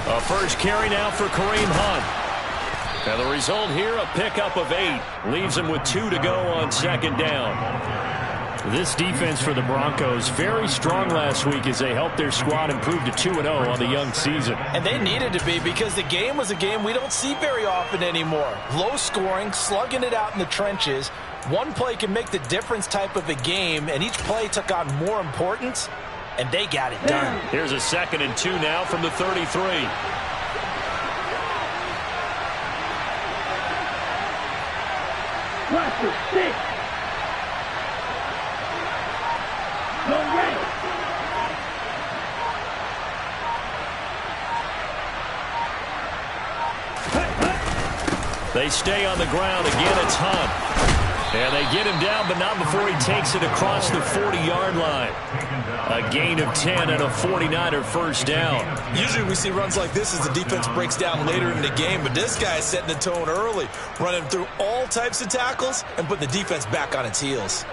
A first carry now for Kareem Hunt. And the result here, a pickup of 8. Leaves him with 2 to go on second down. This defense for the Broncos, very strong last week as they helped their squad improve to 2-0 on the young season. And they needed to be, because the game was a game we don't see very often anymore. Low scoring, slugging it out in the trenches. One play can make the difference type of a game, and each play took on more importance, and they got it done. Here's a 2nd and 2 now from the 33. Watch the stick. They stay on the ground. Again, it's Hunt. And they get him down, but not before he takes it across the 40-yard line. A gain of 10 and a 49er first down. Usually we see runs like this as the defense breaks down later in the game, but this guy is setting the tone early, running through all types of tackles and putting the defense back on its heels.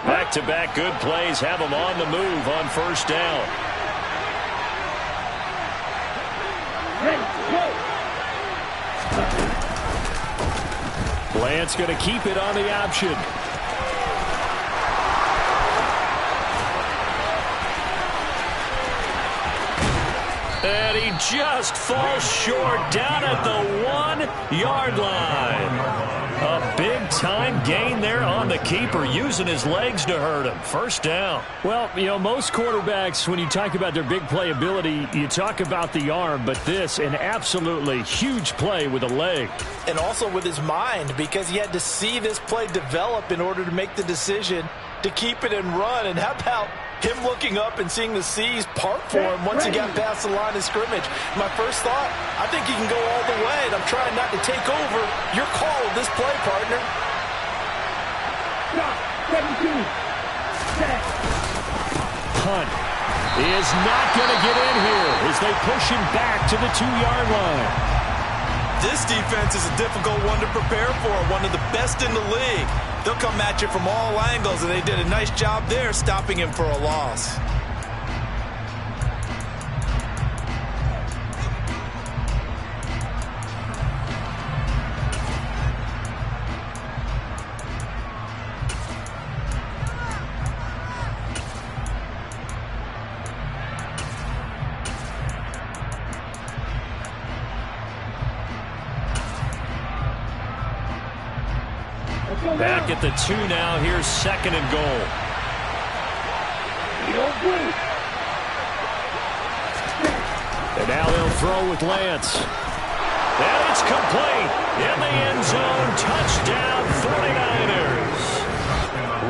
Back-to-back good plays have them on the move on first down. Bland's going to keep it on the option. And he just falls short down at the 1-yard line. A big-time gain there on the keeper, using his legs to hurt him. First down. Well, you know, most quarterbacks, when you talk about their big play ability, you talk about the arm, but this, an absolutely huge play with a leg. And also with his mind, because he had to see this play develop in order to make the decision to keep it and run. And how about him looking up and seeing the seas part for him once he got past the line of scrimmage? My first thought, I think he can go all the way, and I'm trying not to take over your call of this play, partner. Hunt is not going to get in here as they push him back to the 2-yard line. This defense is a difficult one to prepare for, one of the best in the league. They'll come at you from all angles, and they did a nice job there stopping him for a loss. Back at the 2 now. Here's 2nd and goal. And now they'll throw with Lance. And it's complete. In the end zone. Touchdown 49ers.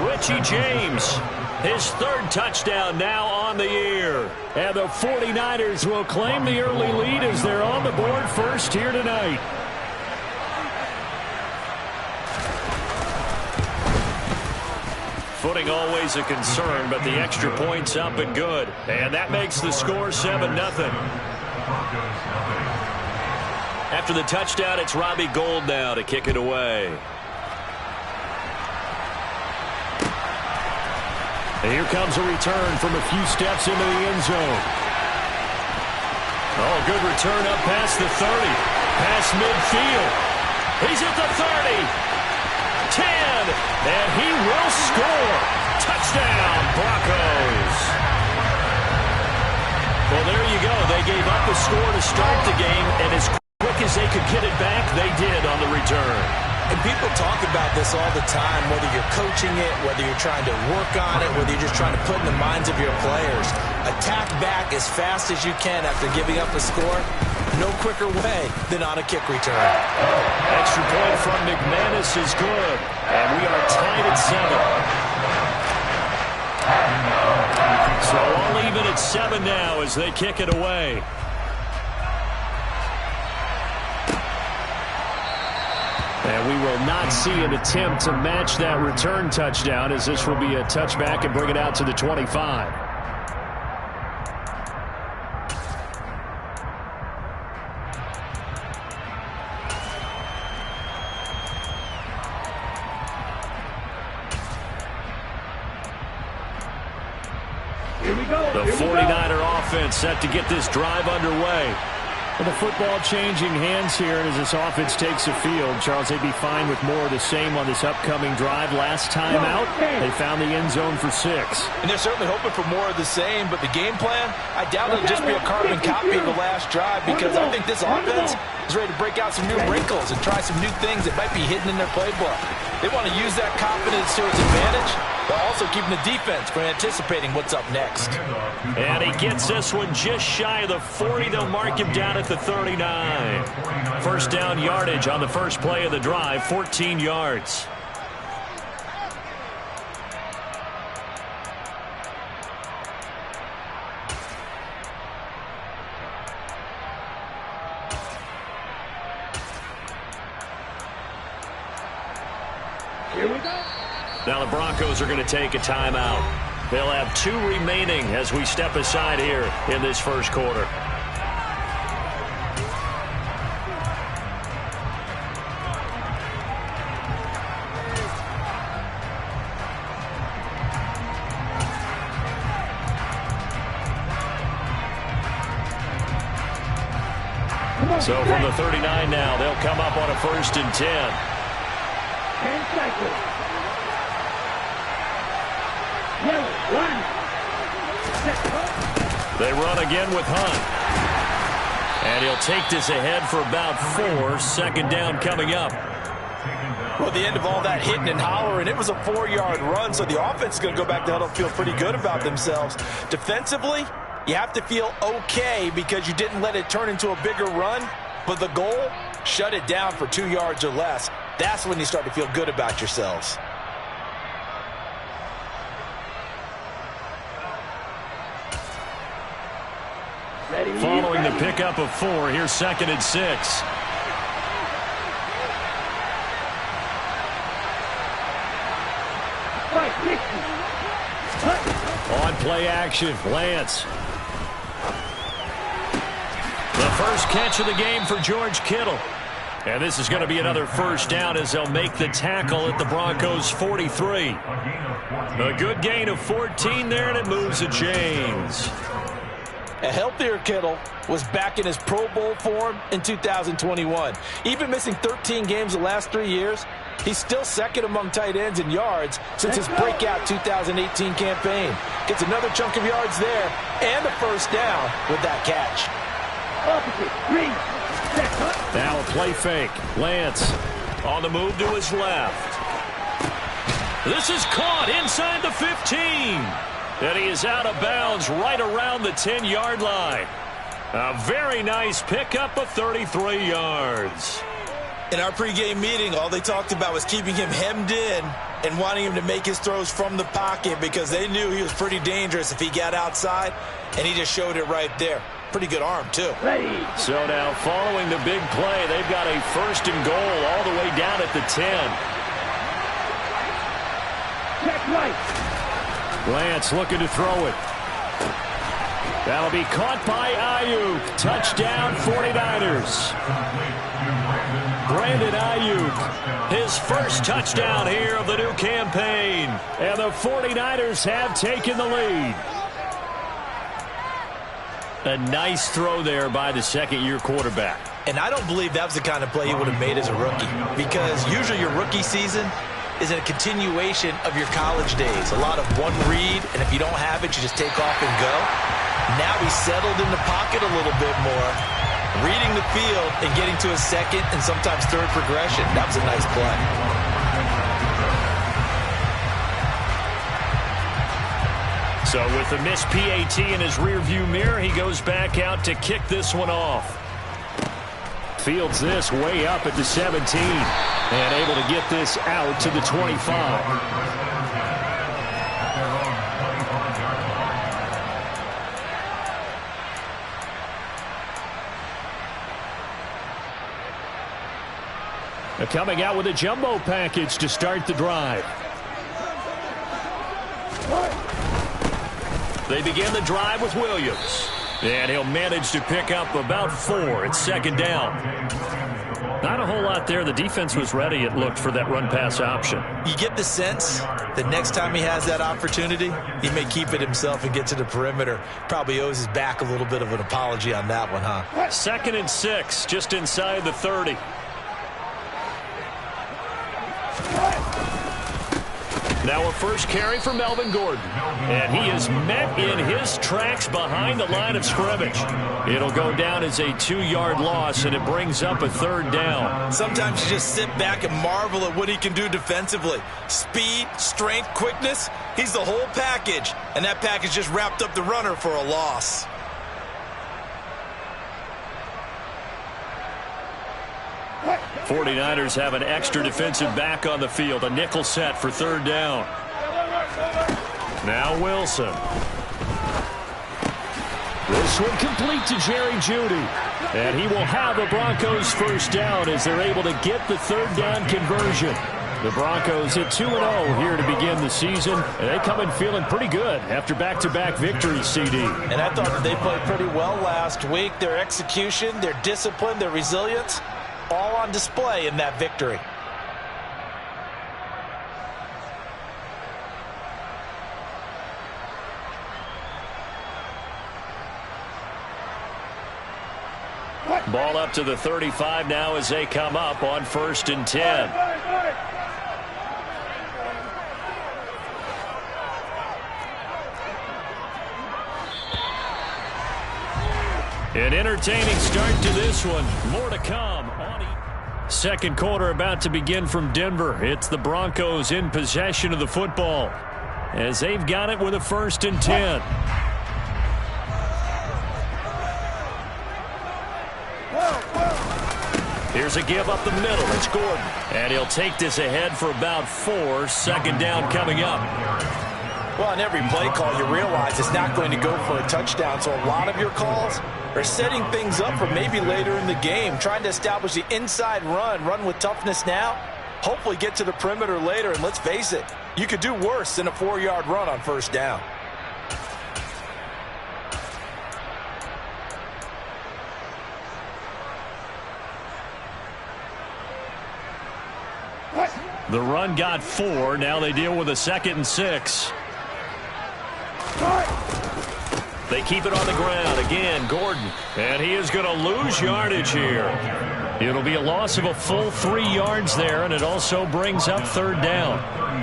Richie James, his 3rd touchdown now on the year. And the 49ers will claim the early lead as they're on the board first here tonight. Footing always a concern, but the extra point's up and good. And that makes the score 7-0. After the touchdown, it's Robbie Gould now to kick it away. And here comes a return from a few steps into the end zone. Oh, good return up past the 30. Past midfield. He's at the 30. 10, and he will score. Touchdown, Broncos. Well, there you go. They gave up a score to start the game, and as quick as they could get it back, they did on the return. And people talk about this all the time, whether you're coaching it, whether you're trying to work on it, whether you're just trying to put in the minds of your players. Attack back as fast as you can after giving up a score. No quicker way than on a kick return. Extra point from McManus is good. And we are tied at 7. So all even at 7 now as they kick it away. And we will not see an attempt to match that return touchdown, as this will be a touchback and bring it out to the 25. The 49er offense set to get this drive underway. With the football changing hands here, and as this offense takes the field, Charles, they'd be fine with more of the same on this upcoming drive. Last time out, they found the end zone for 6. And they're certainly hoping for more of the same, but the game plan, I doubt it'll just be a carbon copy of the last drive, because I think this offense is ready to break out some new wrinkles and try some new things that might be hidden in their playbook. They want to use that confidence to its advantage, but also keeping the defense from anticipating what's up next. And he gets this one just shy of the 40. They'll mark him down at the 39. First down yardage on the first play of the drive, 14 yards. Here we go. Now the Broncos are going to take a timeout. They'll have 2 remaining as we step aside here in this first quarter. So from the 39 now, they'll come up on a 1st and 10. 10 seconds. They run again with Hunt. And he'll take this ahead for about 4. Second down coming up. Well, at the end of all that hitting and hollering, it was a 4-yard run, so the offense is going to go back to huddle and feel pretty good about themselves. Defensively, you have to feel okay because you didn't let it turn into a bigger run, but the goal, shut it down for 2 yards or less. That's when you start to feel good about yourselves. Following the pickup of 4, here's 2nd and 6. On play action, Lance. The first catch of the game for George Kittle. And this is going to be another first down as they'll make the tackle at the Broncos' 43. A good gain of 14 there, and it moves the chains. A healthier Kittle was back in his Pro Bowl form in 2021. Even missing 13 games the last 3 years, he's still second among tight ends in yards since his breakout 2018 campaign. Gets another chunk of yards there and a first down with that catch. Now a play fake. Lance on the move to his left. This is caught inside the 15. And he is out of bounds right around the 10-yard line. A very nice pickup of 33 yards. In our pregame meeting, all they talked about was keeping him hemmed in and wanting him to make his throws from the pocket because they knew he was pretty dangerous if he got outside, and he just showed it right there. Pretty good arm, too. So now, following the big play, they've got a 1st and goal all the way down at the 10. Check right. Lance looking to throw it. That'll be caught by Ayuk. Touchdown, 49ers. Brandon Ayuk, his first touchdown here of the new campaign. And the 49ers have taken the lead. A nice throw there by the second-year quarterback. And I don't believe that was the kind of play he would have made as a rookie, because usually your rookie season is a continuation of your college days. A lot of one read, and if you don't have it, you just take off and go. Now he's settled in the pocket a little bit more, reading the field and getting to a second and sometimes third progression. That was a nice play. So with the missed PAT in his rearview mirror, he goes back out to kick this one off. Fields this way up at the 17 and able to get this out to the 25. Coming out with a jumbo package to start the drive. They begin the drive with Williams. And he'll manage to pick up about 4 at 2nd down. Not a a whole lot there. The defense was ready, it looked, for that run-pass option. You get the sense that next time he has that opportunity, he may keep it himself and get to the perimeter. Probably owes his back a little bit of an apology on that one, huh? 2nd and 6, just inside the 30. Now a first carry for Melvin Gordon. And he is met in his tracks behind the line of scrimmage. It'll go down as a 2-yard loss, and it brings up a 3rd down. Sometimes you just sit back and marvel at what he can do defensively. Speed, strength, quickness, he's the whole package. And that package just wrapped up the runner for a loss. What? 49ers have an extra defensive back on the field. A nickel set for 3rd down. Now Wilson. This one complete to Jerry Jeudy. And he will have the Broncos first down as they're able to get the 3rd down conversion. The Broncos hit 2-0 here to begin the season, and they come in feeling pretty good after back-to-back victories, CD. And I thought that they played pretty well last week. Their execution, their discipline, their resilience, all on display in that victory. Ball up to the 35 now as they come up on 1st and 10. An entertaining start to this one. More to come. Second quarter about to begin from Denver. It's the Broncos in possession of the football as they've got it with a 1st and 10. Here's a give up the middle. It's Gordon. And he'll take this ahead for about 4. 2nd down coming up. Well, on every play call, you realize it's not going to go for a touchdown. So a lot of your calls are setting things up for maybe later in the game, trying to establish the inside run with toughness now, hopefully get to the perimeter later. And let's face it, you could do worse than a 4-yard run on 1st down. The run got 4. Now they deal with a 2nd and 6. They keep it on the ground. Again, Gordon. And he is going to lose yardage here. It'll be a loss of a full 3 yards there, and it also brings up 3rd down.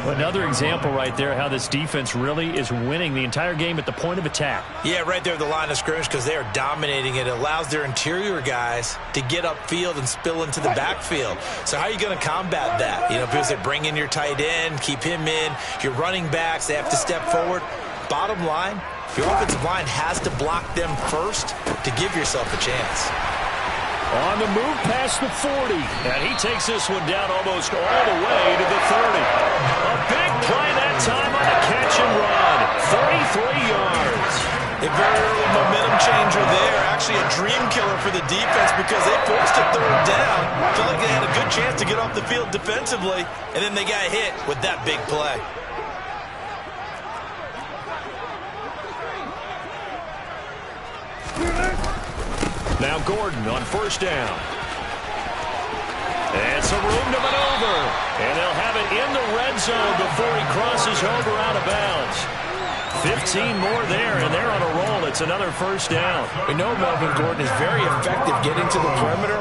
Another example right there how this defense really is winning the entire game at the point of attack. Yeah, right there at the line of scrimmage because they are dominating it. It allows their interior guys to get upfield and spill into the backfield. So how are you going to combat that? You know, because they bring in your tight end, keep him in. Your running backs, they have to step forward. Bottom line, your offensive line has to block them first to give yourself a chance. On the move past the 40. And he takes this one down almost all the way to the 30. A big play that time on a catch and run. 33 yards. A very early momentum changer there. Actually a dream killer for the defense because they forced a 3rd down. Felt like they had a good chance to get off the field defensively, and then they got hit with that big play. Now Gordon on 1st down. And some room to maneuver. And they'll have it in the red zone before he crosses over out of bounds. 15 more there, and they're on a roll. It's another 1st down. We know Melvin Gordon is very effective getting to the perimeter,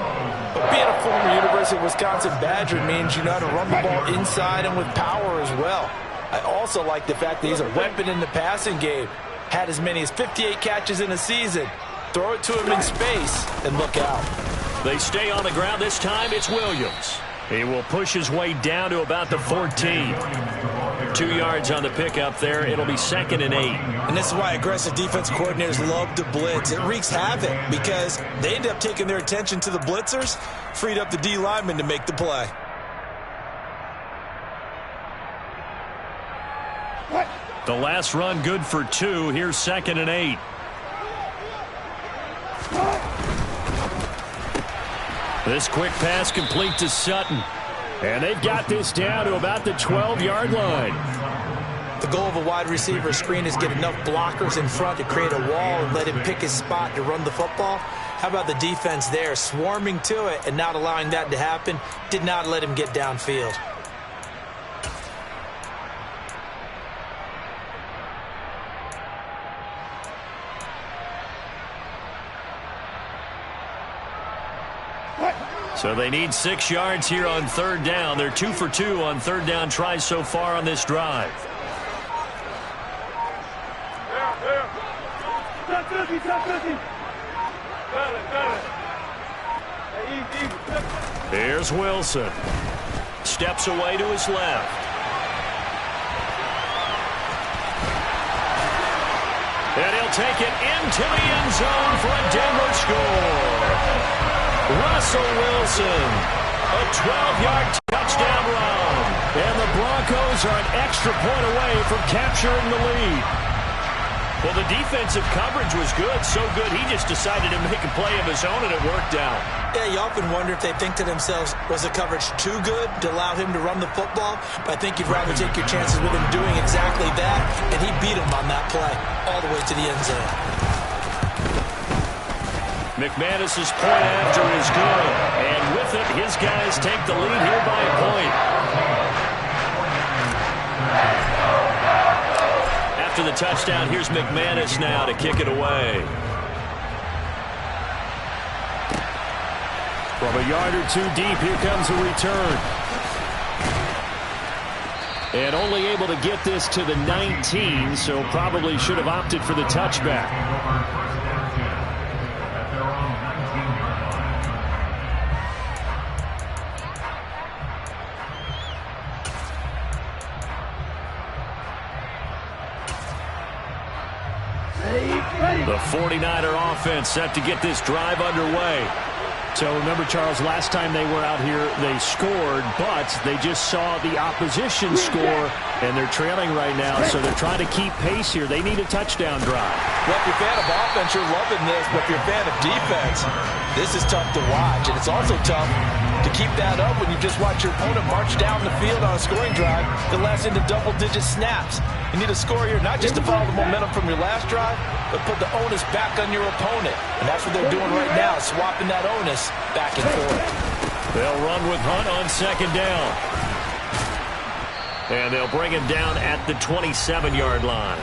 but being a former University of Wisconsin Badger means you know how to run the ball inside and with power as well. I also like the fact that he's a weapon in the passing game. Had as many as 58 catches in a season. Throw it to him in space and look out. They stay on the ground. This time it's Williams. He will push his way down to about the 14. 2 yards on the pickup there. It'll be 2nd and 8. And this is why aggressive defense coordinators love to blitz. It wreaks havoc because they end up taking their attention to the blitzers, freed up the D lineman to make the play. The last run good for 2. Here's 2nd and 8. This quick pass complete to Sutton. And they've got this down to about the 12-yard line. The goal of a wide receiver screen is get enough blockers in front to create a wall and let him pick his spot to run the football. How about the defense there, swarming to it and not allowing that to happen? Did not let him get downfield. So they need 6 yards here on third down. They're 2 for 2 on third down tries so far on this drive. Here's Wilson. Steps away to his left. And he'll take it into the end zone for a Denver score. Russell Wilson, a 12-yard touchdown run. And the Broncos are an extra point away from capturing the lead. Well, the defensive coverage was good, so good he just decided to make a play of his own, and it worked out. Yeah, you often wonder if they think to themselves, was the coverage too good to allow him to run the football? But I think you'd rather take your chances with him doing exactly that, and he beat him on that play all the way to the end zone. McManus's point after is good, and with it, his guys take the lead here by a point. After the touchdown, here's McManus now to kick it away. From a yard or two deep, here comes a return. And only able to get this to the 19, so probably should have opted for the touchback. The 49er offense set to get this drive underway. So remember, Charles, last time they were out here, they scored, but they just saw the opposition score, and they're trailing right now, so they're trying to keep pace here. They need a touchdown drive. Well, if you're a fan of offense, you're loving this, but if you're a fan of defense, this is tough to watch, and it's also tough to keep that up when you just watch your opponent march down the field on a scoring drive that lasts into double-digit snaps. You need a score here, not just to follow the momentum from your last drive, but put the onus back on your opponent. And that's what they're doing right now, swapping that onus back and forth. They'll run with Hunt on second down. And they'll bring him down at the 27-yard line.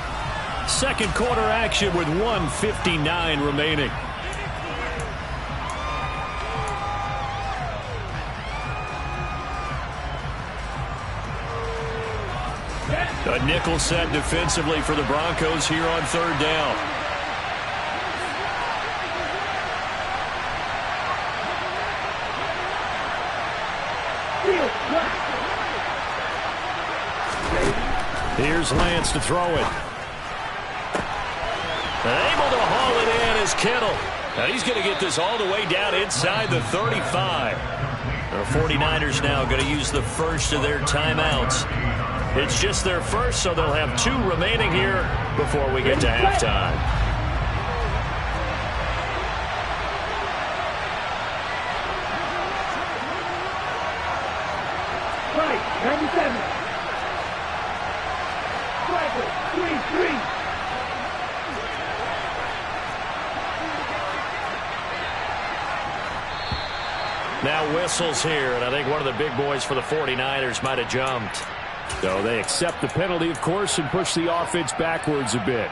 Second quarter action with 1:59 remaining. A nickel set defensively for the Broncos here on third down. Here's Lance to throw it. Able to haul it in is Kittle. And he's going to get this all the way down inside the 35. The 49ers now going to use the first of their timeouts. It's just their first, so they'll have 2 remaining here before we get to halftime. Right, 97. Striker, 3-3. Now whistles here, and I think one of the big boys for the 49ers might have jumped. So they accept the penalty, of course, and push the offense backwards a bit.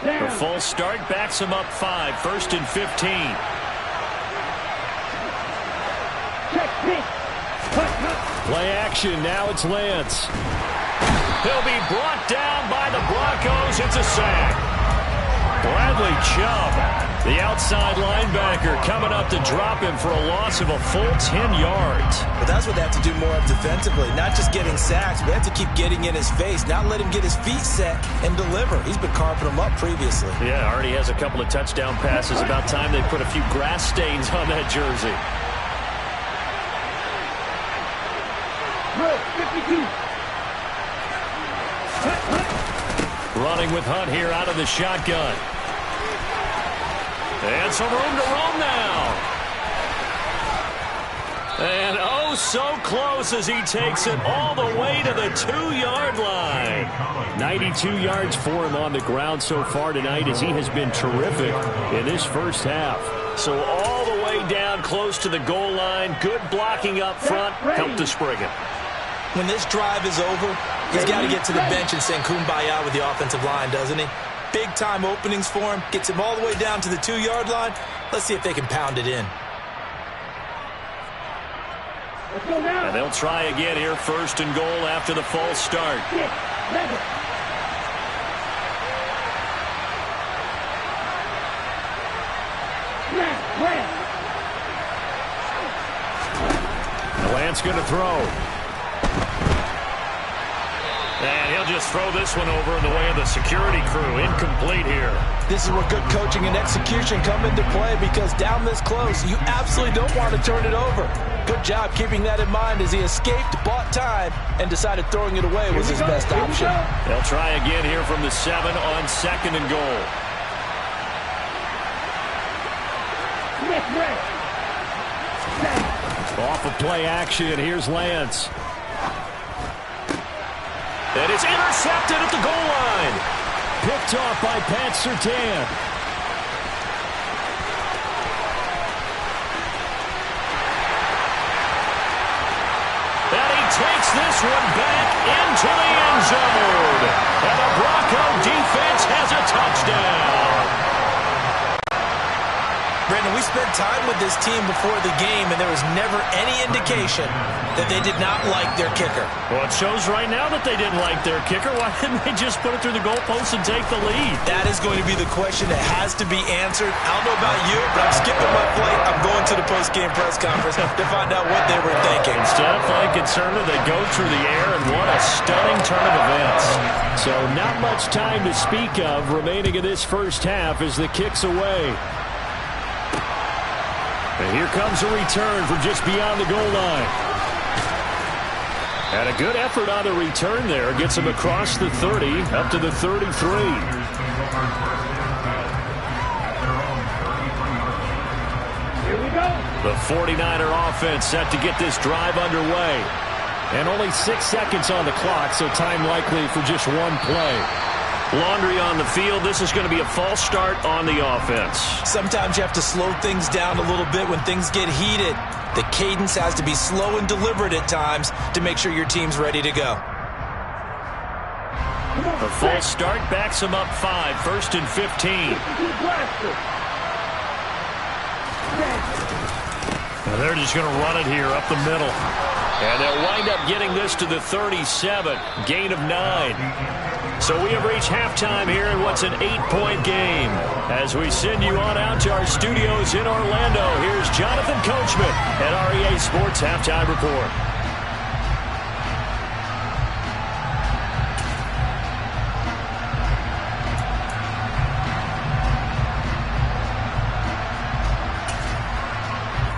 The full start backs him up 5, 1st and 15. Check this. Play action, now it's Lance. He'll be brought down by the Broncos. It's a sack. Bradley Chubb, the outside linebacker, coming up to drop him for a loss of a full 10 yards. But that's what they have to do more of defensively, not just getting sacks. We have to keep getting in his face, not let him get his feet set and deliver. He's been carving them up previously. Yeah, already has a couple of touchdown passes. About time they put a few grass stains on that jersey. 52. Running with Hunt here out of the shotgun. And some room to roam now. And oh, so close as he takes it all the way to the 2-yard line. 92 yards for him on the ground so far tonight as he has been terrific in this first half. So all the way down close to the goal line. Good blocking up front. Helped to spring it. When this drive is over, he's got to get to the bench and sing kumbaya with the offensive line, doesn't he? Big-time openings for him. Gets him all the way down to the 2-yard line. Let's see if they can pound it in. And they'll try again here, first and goal after the false start. Lance going to throw. And he'll just throw this one over in the way of the security crew. Incomplete here. This is where good coaching and execution come into play, because down this close, you absolutely don't want to turn it over. Good job keeping that in mind as he escaped, bought time, and decided throwing it away was his best option. They'll try again here from the 7 on second and goal. Off of play action, here's Lance. And it's intercepted at the goal line. Picked off by Pat Surtain. And he takes this one back into the end zone. And the Bronco defense has a touchdown. Brandon, we spent time with this team before the game, and there was never any indication that they did not like their kicker. Well, it shows right now that they didn't like their kicker. Why didn't they just put it through the goalpost and take the lead? That is going to be the question that has to be answered. I don't know about you, but I'm skipping my flight. I'm going to the post-game press conference to find out what they were thinking. Instead of playing conservative, they go through the air, and what a stunning turn of events. So not much time to speak of remaining in this first half as the kick's away. And here comes a return from just beyond the goal line. And a good effort on the return there. Gets him across the 30, up to the 33. Here we go. The 49er offense set to get this drive underway. And only 6 seconds on the clock, so time likely for just one play. Laundry on the field. This is going to be a false start on the offense. Sometimes you have to slow things down a little bit when things get heated. The cadence has to be slow and deliberate at times to make sure your team's ready to go. The false start backs him up 5, first and 15. And they're just going to run it here up the middle. And they'll wind up getting this to the 37, gain of 9. So we have reached halftime here in what's an 8-point game. As we send you on out to our studios in Orlando, here's Jonathan Coachman at REA Sports Halftime Report.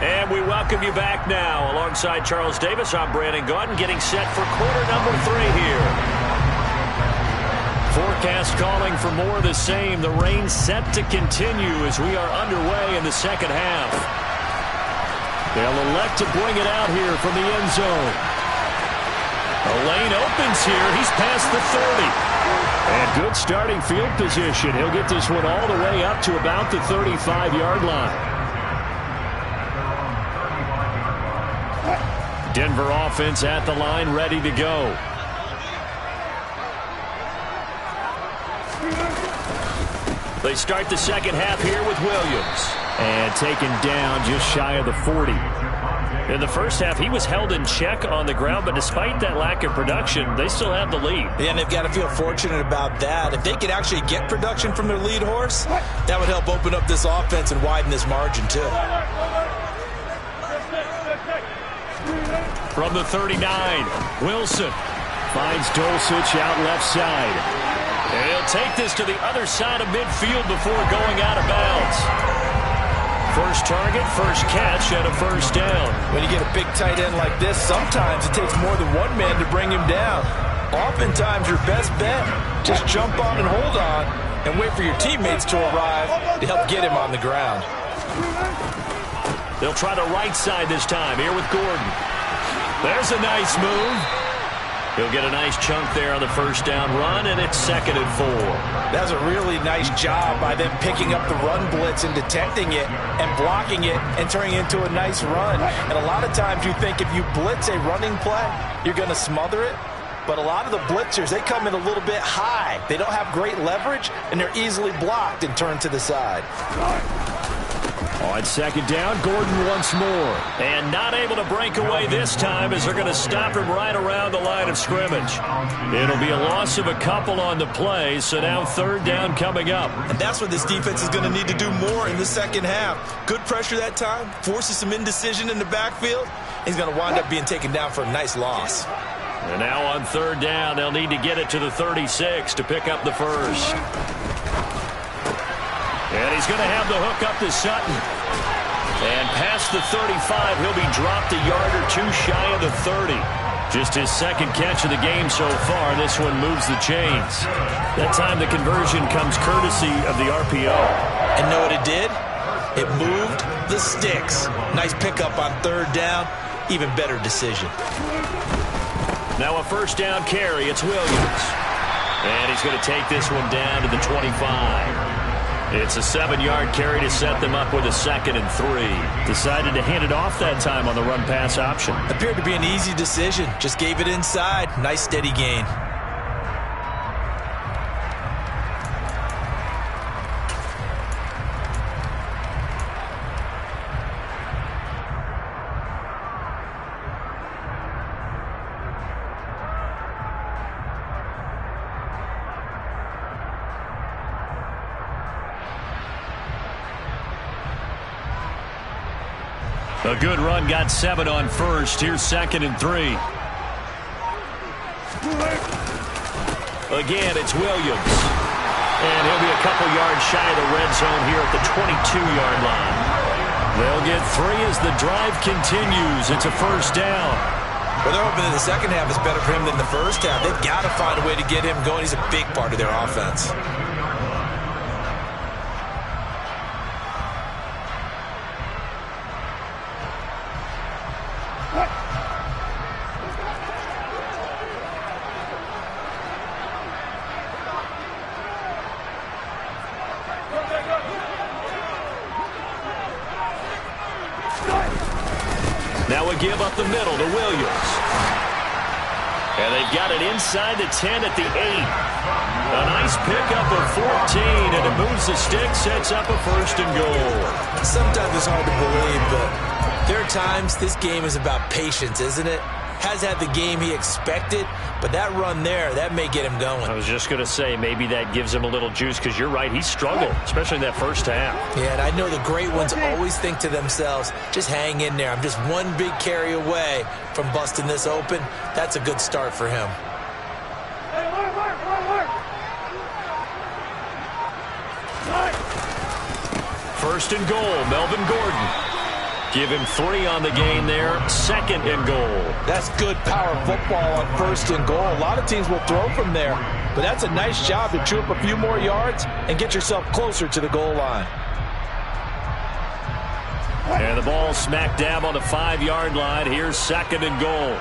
And we welcome you back now. Alongside Charles Davis, I'm Brandon Gaudin, getting set for quarter number 3 here. Forecast calling for more of the same. The rain set to continue as we are underway in the second half. They'll elect to bring it out here from the end zone. The lane opens here. He's past the 30. And good starting field position. He'll get this one all the way up to about the 35-yard line. Denver offense at the line, ready to go. They start the second half here with Williams. And taken down just shy of the 40. In the first half, he was held in check on the ground, but despite that lack of production, they still have the lead. Yeah, and they've got to feel fortunate about that. If they could actually get production from their lead horse, that would help open up this offense and widen this margin, too. From the 39, Wilson finds Dulcich out left side. And he'll take this to the other side of midfield before going out of bounds. First target, first catch, and a first down. When you get a big tight end like this, sometimes it takes more than one man to bring him down. Oftentimes, your best bet, just jump on and hold on and wait for your teammates to arrive to help get him on the ground. They'll try the right side this time here with Gordon. There's a nice move. He'll get a nice chunk there on the first down run, and it's 2nd and 4. That's a really nice job by them picking up the run blitz and detecting it and blocking it and turning it into a nice run. And a lot of times you think if you blitz a running play, you're going to smother it. But a lot of the blitzers, they come in a little bit high. They don't have great leverage, and they're easily blocked and turned to the side. On 2nd down, Gordon once more. And not able to break away this time as they're going to stop him right around the line of scrimmage. It'll be a loss of a couple on the play, so now 3rd down coming up. And that's what this defense is going to need to do more in the second half. Good pressure that time, forces some indecision in the backfield. He's going to wind up being taken down for a nice loss. And now on 3rd down, they'll need to get it to the 36 to pick up the first. And he's going to have the hook up to Sutton. And past the 35, he'll be dropped a yard or two shy of the 30. Just his 2nd catch of the game so far. This one moves the chains. That time the conversion comes courtesy of the RPO. And know what it did? It moved the sticks. Nice pickup on 3rd down. Even better decision. Now a 1st down carry. It's Williams. And he's going to take this one down to the 25. It's a 7-yard carry to set them up with a 2nd and 3. Decided to hand it off that time on the run-pass option. Appeared to be an easy decision. Just gave it inside. Nice steady gain. A good run, got 7 on 1st. Here's 2nd and 3. Again, it's Williams. And he'll be a couple yards shy of the red zone here at the 22-yard line. They'll get 3 as the drive continues. It's a 1st down. Well, they're hoping that the second half is better for him than the first half. They've got to find a way to get him going. He's a big part of their offense. Now we give up the middle to Williams. And they've got it inside the 10 at the 8. A nice pickup of 14, and it moves the stick, sets up a 1st and goal. Sometimes it's hard to believe, but there are times this game is about patience, isn't it? Has had the game he expected, but that run there, that may get him going. I was just going to say, maybe that gives him a little juice, because you're right, he struggled, especially in that first half. Yeah, and I know the great ones always think to themselves, just hang in there. I'm just one big carry away from busting this open. That's a good start for him. First and goal, Melvin Gordon. Give him 3 on the game there, 2nd and goal. That's good power football on 1st and goal. A lot of teams will throw from there, but that's a nice job to chew up a few more yards and get yourself closer to the goal line. And the ball smack dab on the 5-yard line. Here's 2nd and goal.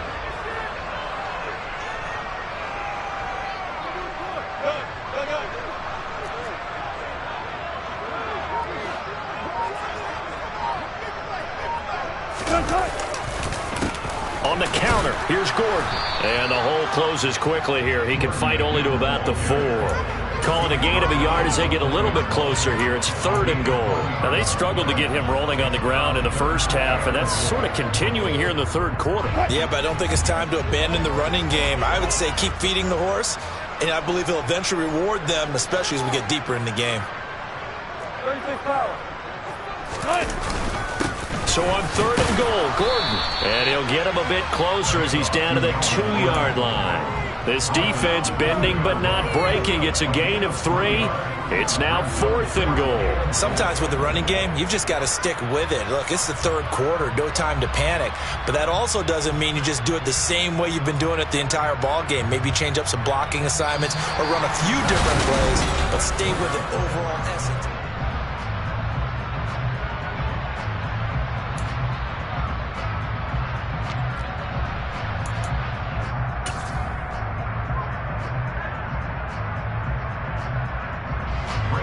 On the counter, here's Gordon. And the hole closes quickly here. He can fight only to about the 4. Calling a gain of a yard as they get a little bit closer here. It's 3rd and goal. Now, they struggled to get him rolling on the ground in the first half, and that's sort of continuing here in the 3rd quarter. Yeah, but I don't think it's time to abandon the running game. I would say keep feeding the horse, and I believe he'll eventually reward them, especially as we get deeper in the game. 36 power. So on 3rd and goal, Gordon. And he'll get him a bit closer as he's down to the 2-yard line. This defense bending but not breaking. It's a gain of 3. It's now 4th and goal. Sometimes with the running game, you've just got to stick with it. Look, it's the 3rd quarter, no time to panic. But that also doesn't mean you just do it the same way you've been doing it the entire ball game. Maybe change up some blocking assignments or run a few different plays, but stay with the overall essence.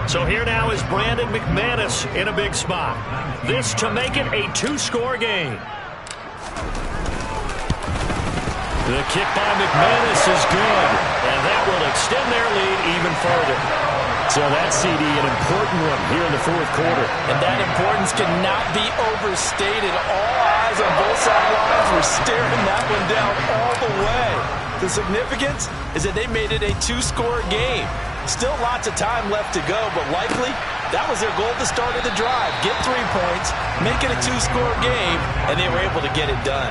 So here now is Brandon McManus in a big spot. This to make it a 2-score game. The kick by McManus is good, and that will extend their lead even further. So that's, CD, an important one here in the 4th quarter. And that importance cannot be overstated. All eyes on both sidelines were staring that one down all the way. The significance is that they made it a 2-score game. Still lots of time left to go, but likely that was their goal at the start of the drive. Get 3 points, make it a 2-score game, and they were able to get it done.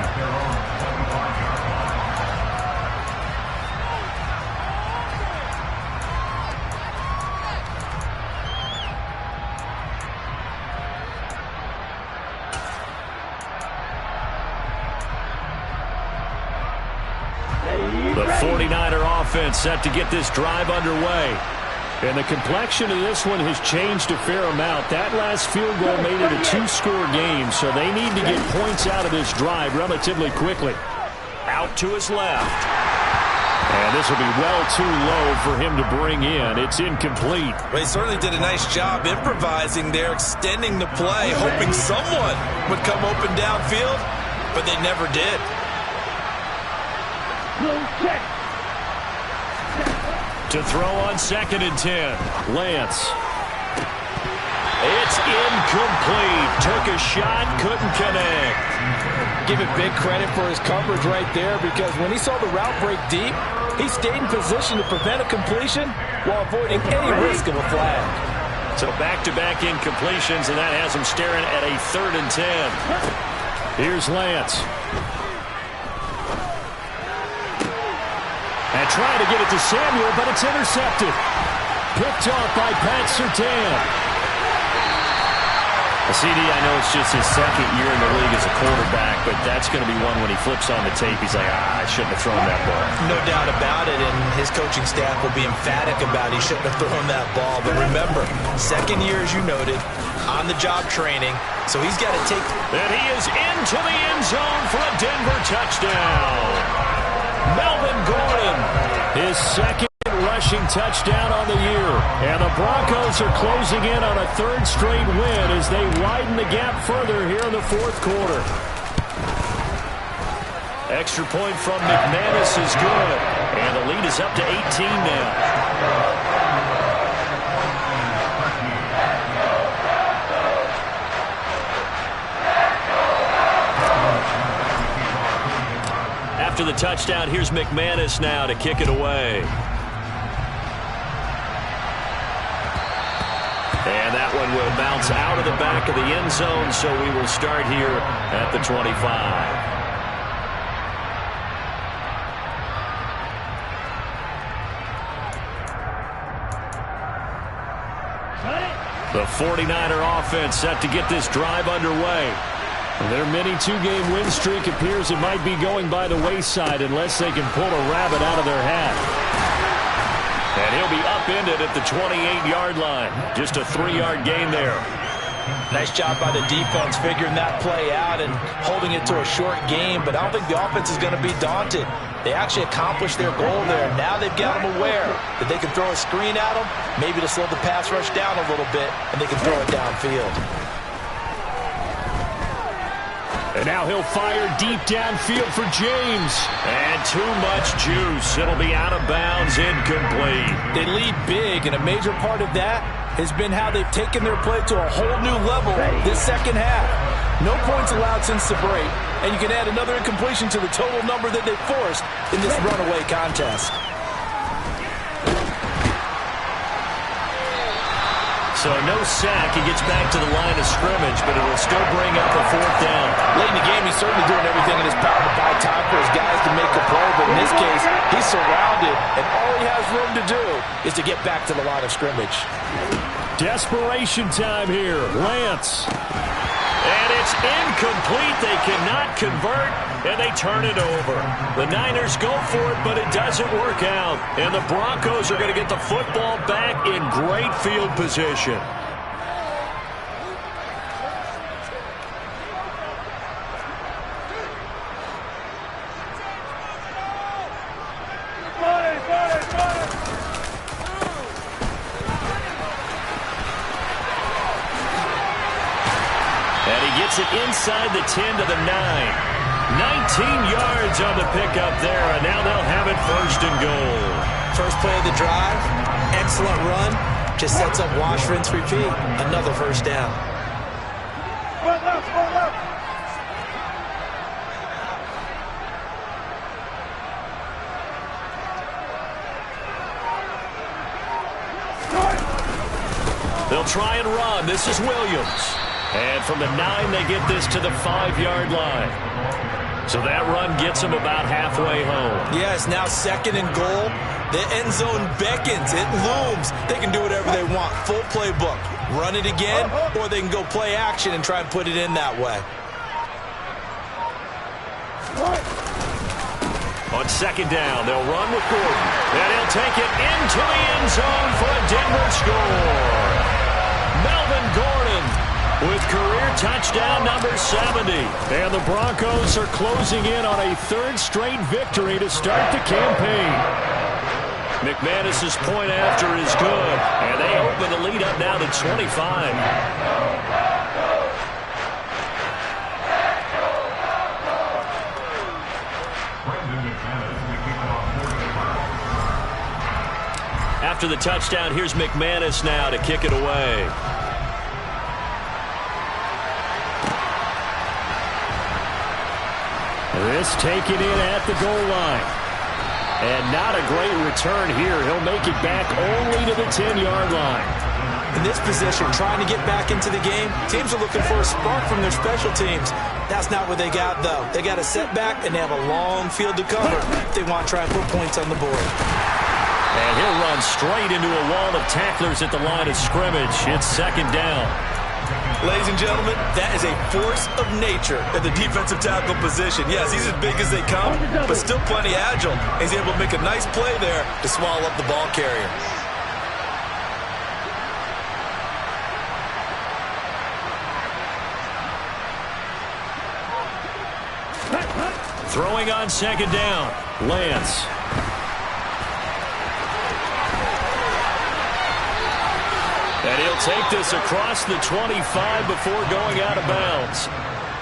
The 49er offense set to get this drive underway. And the complexion of this one has changed a fair amount. That last field goal made it a 2-score game, so they need to get points out of this drive relatively quickly. Out to his left. And this will be well too low for him to bring in. It's incomplete. Well, he certainly did a nice job improvising there, extending the play, hoping someone would come open downfield, but they never did. To throw on 2nd and 10. Lance. It's incomplete. Took a shot, couldn't connect. Give it big credit for his coverage right there, because when he saw the route break deep, he stayed in position to prevent a completion while avoiding any risk of a flag. So back-to-back incompletions, and that has him staring at a 3rd and 10. Here's Lance. And trying to get it to Samuel, but it's intercepted. Picked off by Pat Surtain. CD, I know it's just his 2nd year in the league as a quarterback, but that's going to be one when he flips on the tape. He's like, I shouldn't have thrown that ball. No doubt about it, and his coaching staff will be emphatic about he shouldn't have thrown that ball. But remember, 2nd year, as you noted, on-the-job training, so he's got to take... And he is into the end zone for a Denver touchdown. Melvin Gordon, his 2nd rushing touchdown on the year. And the Broncos are closing in on a 3rd straight win as they widen the gap further here in the 4th quarter. Extra point from McManus is good. And the lead is up to 18 now. After the touchdown, here's McManus now to kick it away. And that one will bounce out of the back of the end zone, so we will start here at the 25. The 49er offense set to get this drive underway. Their mini 2-game win streak appears it might be going by the wayside unless they can pull a rabbit out of their hat. And he'll be upended at the 28-yard line. Just a 3-yard gain there. Nice job by the defense figuring that play out and holding it to a short game, but I don't think the offense is going to be daunted. They actually accomplished their goal there. Now they've got them aware that they can throw a screen at them, maybe to slow the pass rush down a little bit, and they can throw it downfield. And now he'll fire deep downfield for James. And too much juice. It'll be out of bounds, incomplete. They lead big, and a major part of that has been how they've taken their play to a whole new level this 2nd half. No points allowed since the break, and you can add another incompletion to the total number that they've forced in this runaway contest. So no sack. He gets back to the line of scrimmage, but it'll still bring up a 4th down. Late in the game, he's certainly doing everything in his power to buy time for his guys to make a play. But in this case, he's surrounded, and all he has room to do is to get back to the line of scrimmage. Desperation time here. Lance. And it's incomplete. They cannot convert, and they turn it over. The Niners go for it, but it doesn't work out. And the Broncos are going to get the football back in great field position. It inside the 10 to the 9. 19 yards on the pickup there, and now they'll have it 1st and goal. First play of the drive, excellent run. Just sets up wash, rinse, repeat. Another 1st down. They'll try and run. This is Williams. And from the 9, they get this to the 5-yard line. So that run gets them about halfway home. Yeah, it's now 2nd and goal. The end zone beckons. It looms. They can do whatever they want. Full playbook. Run it again, or they can go play action and try and put it in that way. On 2nd down, they'll run with Gordon. And he'll take it into the end zone for a Denver score. Melvin Gordon with career touchdown number 70. And the Broncos are closing in on a 3rd straight victory to start the campaign. McManus's point after is good. And they open the lead up now to 25. After the touchdown, here's McManus now to kick it away. This taken in at the goal line. And not a great return here. He'll make it back only to the 10-yard line. In this position, trying to get back into the game, teams are looking for a spark from their special teams. That's not what they got, though. They got a setback, and they have a long field to cover if they want to try and put points on the board. And he'll run straight into a wall of tacklers at the line of scrimmage. It's 2nd down. Ladies and gentlemen, that is a force of nature at the defensive tackle position. Yes, he's as big as they come, but still plenty agile. He's able to make a nice play there to swallow up the ball carrier. Throwing on 2nd down, Lance. And he'll take this across the 25 before going out of bounds.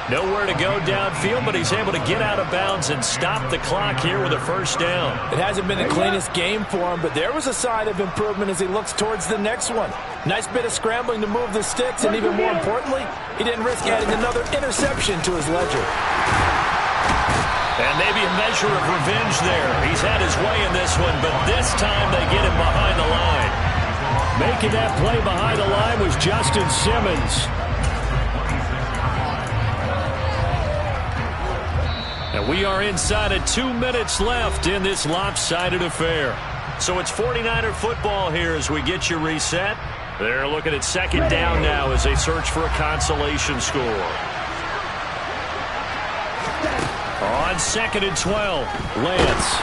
Nowhere to go downfield, but he's able to get out of bounds and stop the clock here with a 1st down. It hasn't been the cleanest game for him, but there was a sign of improvement as he looks towards the next one. Nice bit of scrambling to move the sticks, and even more importantly, he didn't risk adding another interception to his ledger. And maybe a measure of revenge there. He's had his way in this one, but this time they get him behind the line. Making that play behind the line was Justin Simmons. And we are inside of 2 minutes left in this lopsided affair. So it's 49er football here as we get you reset. They're looking at 2nd down now as they search for a consolation score. On 2nd and 12, Lance.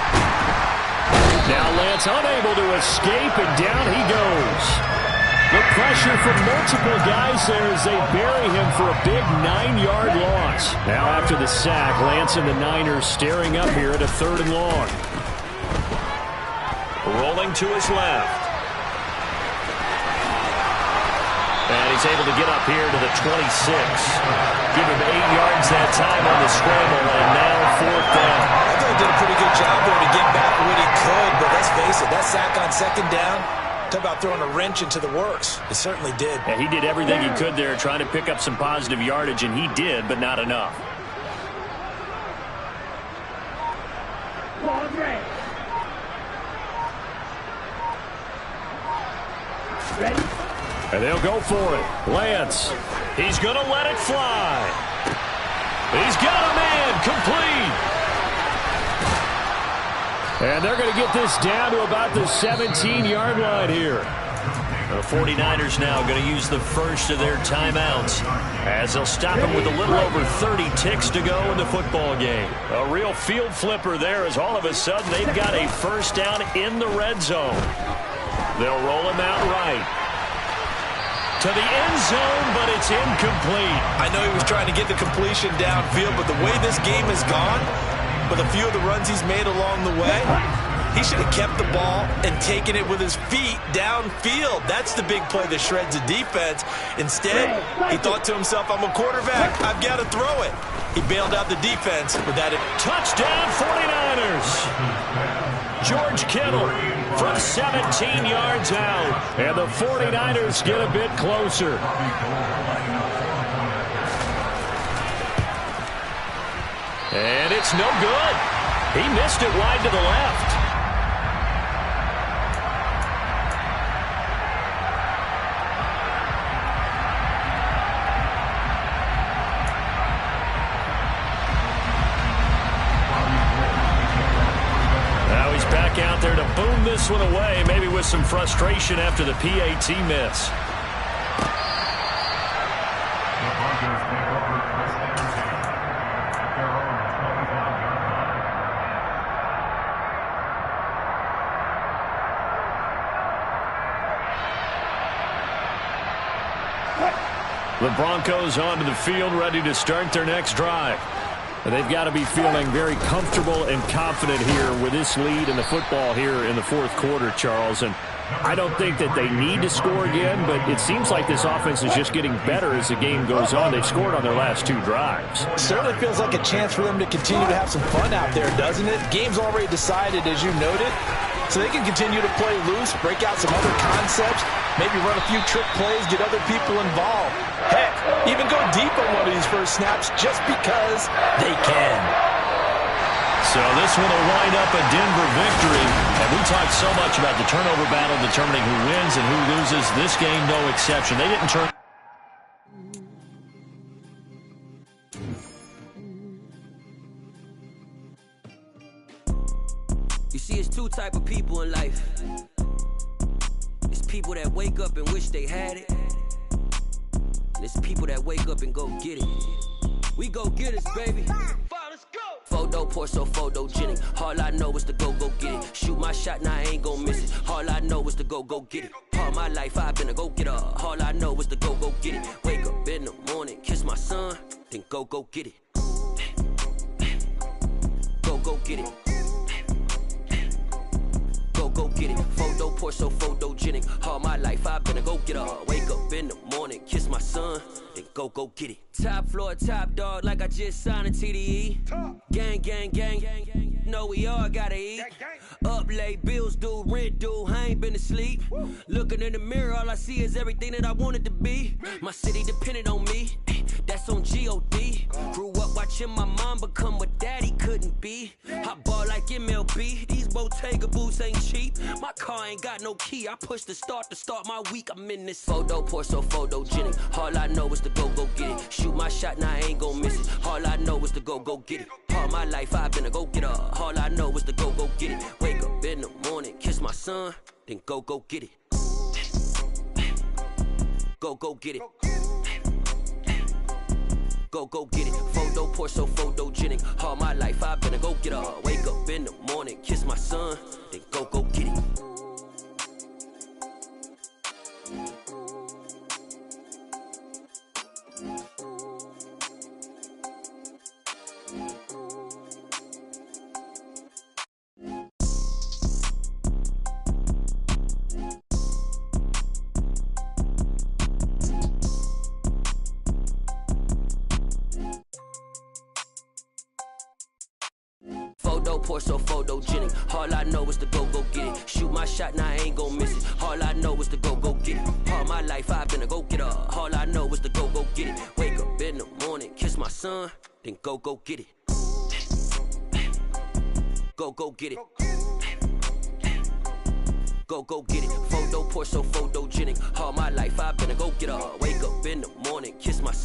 Now Lance unable to escape, and down he goes. The pressure from multiple guys there as they bury him for a big 9-yard loss. Now after the sack, Lance and the Niners staring up here at a 3rd and long. Rolling to his left. And he's able to get up here to the 26. Give him 8 yards that time on the scramble, and now 4th down. I thought he did a pretty good job there to get back what he could, but let's face it, that sack on 2nd down, talk about throwing a wrench into the works. It certainly did. Yeah, he did everything he could there trying to pick up some positive yardage, and he did, but not enough. And they'll go for it. Lance. He's going to let it fly. He's got a man complete. And they're going to get this down to about the 17-yard line here. The 49ers now going to use the first of their timeouts as they'll stop him with a little over 30 ticks to go in the football game. A real field flipper there as all of a sudden they've got a first down in the red zone. They'll roll him out right to the end zone, but it's incomplete. I know he was trying to get the completion downfield, but the way this game has gone, with a few of the runs he's made along the way, he should have kept the ball and taken it with his feet downfield. That's the big play that shreds the defense. Instead, he thought to himself, I'm a quarterback. I've got to throw it. He bailed out the defense with that. Touchdown, 49ers. George Kittle from 17 yards out. And the 49ers get a bit closer. And it's no good. He missed it wide to the left. Now he's back out there to boom this one away, maybe with some frustration after the PAT miss. The Broncos onto the field, ready to start their next drive. They've got to be feeling very comfortable and confident here with this lead in the football here in the fourth quarter, Charles. And I don't think that they need to score again, but it seems like this offense is just getting better as the game goes on. They've scored on their last two drives. Certainly feels like a chance for them to continue to have some fun out there, doesn't it? Game's already decided, as you noted, so they can continue to play loose, break out some other concepts, maybe run a few trick plays, get other people involved. Heck, even go deep on one of these first snaps just because they can. So this one will wind up a Denver victory. And we talked so much about the turnover battle determining who wins and who loses. This game, no exception. They didn't turn. You see, it's two type of people in life. It's people that wake up and wish they had it. And it's people that wake up and go get it. We go get it, baby. Let's go. Photo poor, so photogenic. All I know is to go get it. Shoot my shot, now I ain't gon' miss it. All I know is to go get it. All my life I've been a go-getter. All I know is to go get it. Wake up in the morning, kiss my son, then go get it. Go get it. Go get it. Photo poor, so photogenic. All my life I've been a go-getter. Wake up in the morning, kiss my son, then go get it. Top floor, top dog, like I just signed a TDE. Gang, gang, gang, gang, gang. No, we all gotta eat. Up late, bills due, rent due, I ain't been asleep. Looking in the mirror, all I see is everything that I wanted to be. My city depended on me, that's on G.O.D. Grew up watching my mom become what daddy couldn't be. I ball like MLB, these Bottega boots ain't cheap. My car ain't got no key, I push the start to start my week. I'm in this photo poor, so photogenic. All I know is to go get it. Shoot my shot, now I ain't gon' miss it. All I know is to go get it. All my life I've been a go-getter. All I know is to go get it. Wake up in the morning, kiss my son, then go get it. Go get it. Go get it. Photo poor, so photogenic. All my life I've been a go-getter. Wake up in the morning, kiss my son, then go get it. Photo poor, so photogenic. All I know is to go get it. Shoot my shot, now I ain't gon' miss it. All I know is to go get it. All my life I've been a go-getter. All I know is to go get it. Wake up in the morning, kiss my son, then go get it. Go get it. Go get it. Photo Four-door Porsche, so photogenic. All my life I've been a go-getter. Wake up in the morning, kiss my son.